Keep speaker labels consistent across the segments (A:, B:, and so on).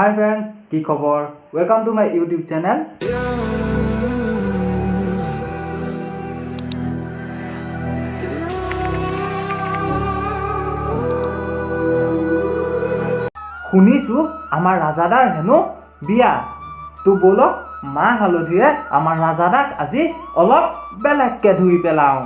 A: Hi friends, কি খবৰ? Welcome to my YouTube channel. শুনিছো আমাৰ ৰাজাদাৰ হেনো বিয়া। তো বলক মাহ হালধিৰে আমাৰ ৰাজাদাক আজি অলপ বেলেগকে ধুই পেলাওঁ।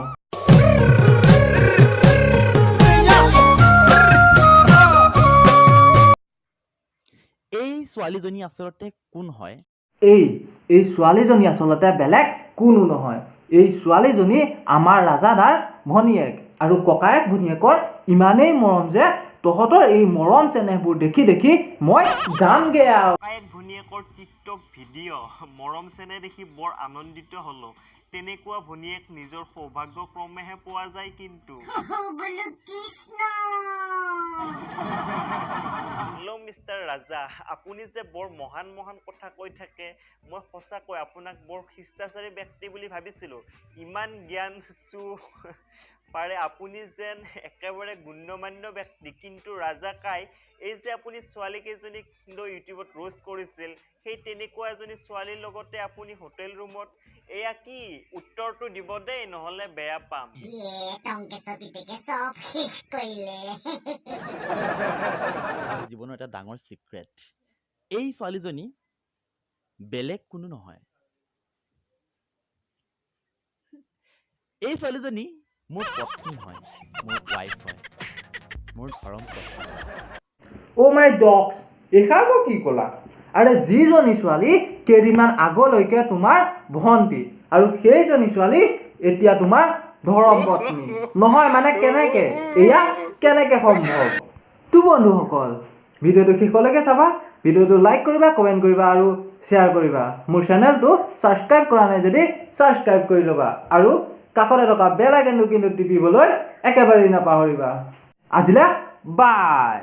B: এই ছোৱালীজনী আচলতে কোন হয়?
A: এই ছোৱালীজনী আচলতে বেলেগ কোনো নহয়। এই ছোৱালীজনী আমাৰ ৰাজাদাৰ ভনীয়েক আৰু ককায়েক ভনীয়েকৰ ইমানেই মৰম যে তহঁতৰ এই মৰম চেনেহবোৰ দেখি দেখি মই যামগে আৰু।
C: ককায়েক ভনীয়েকৰ টিকটক ভিডিঅ' মৰম চেনেহ দেখি বৰ আনন্দিত হ'লো। তেনেকুৱা ভনীয়েক নিজৰ সৌভাগ্যক্ৰমেহে পোৱা যায় কিন্তু। হেল্ল' মিষ্টাৰ ৰাজা, আপুনি যে বৰ মহান কথা কৈ থাকে। মই সঁচাকৈ আপোনাক বৰ শিষ্টাচাৰী ব্যক্তি বুলি ভাবিছিলোঁ। ইমান জ্ঞান পাৰে আপুনি যেন একেবাৰে গণ্যমান্য ব্যক্তি। কিন্তু ৰাজা কাই, এই যে আপুনি ছোৱালীকেইজনীক ইউটিউবত ৰোষ্ট কৰিছিল, সেই তেনেকুৱা এজনী ছোৱালীৰ লগতে আপুনি হোটেল ৰুমত, এয়া কি? উত্তৰটো দিব দেই, নহ'লে বেয়া পাম।
B: জীৱনৰ এটা ডাঙৰ চিক্ৰেট। এই ছোৱালীজনী বেলেগ কোনো নহয়। এই ছোৱালীজনী মোৰ পত্নী হয়, মোৰ ৱাইফ হয়, মোৰ ধৰম পত্নী।
A: অ' মাই ডগছ, এইষাৰ কি ক'লা? আৰে যিজনী ছোৱালী কেইদিনমান আগলৈকে তোমাৰ ভণ্টি আৰু সেইজনী ছোৱালী এতিয়া তোমাৰ ধৰম পত্নী নহয় মানে কেনেকে? এয়া কেনেকে সম্ভৱ? তো বন্ধুসকল, ভিডিঅ'টো শেষলৈকে চাবা, ভিডিঅ'টো লাইক কৰিবা, কমেণ্ট কৰিবা আৰু শ্বেয়াৰ কৰিবা। মোৰ চেনেলটো ছাবস্ক্ৰাইব কৰা নাই যদি ছাবস্ক্ৰাইব কৰি ল'বা আৰু কাষতে থকা বেল আইকনটো কিন্তু টিপিবলৈ একেবাৰেই নাপাহৰিবা। আজিলে বাই।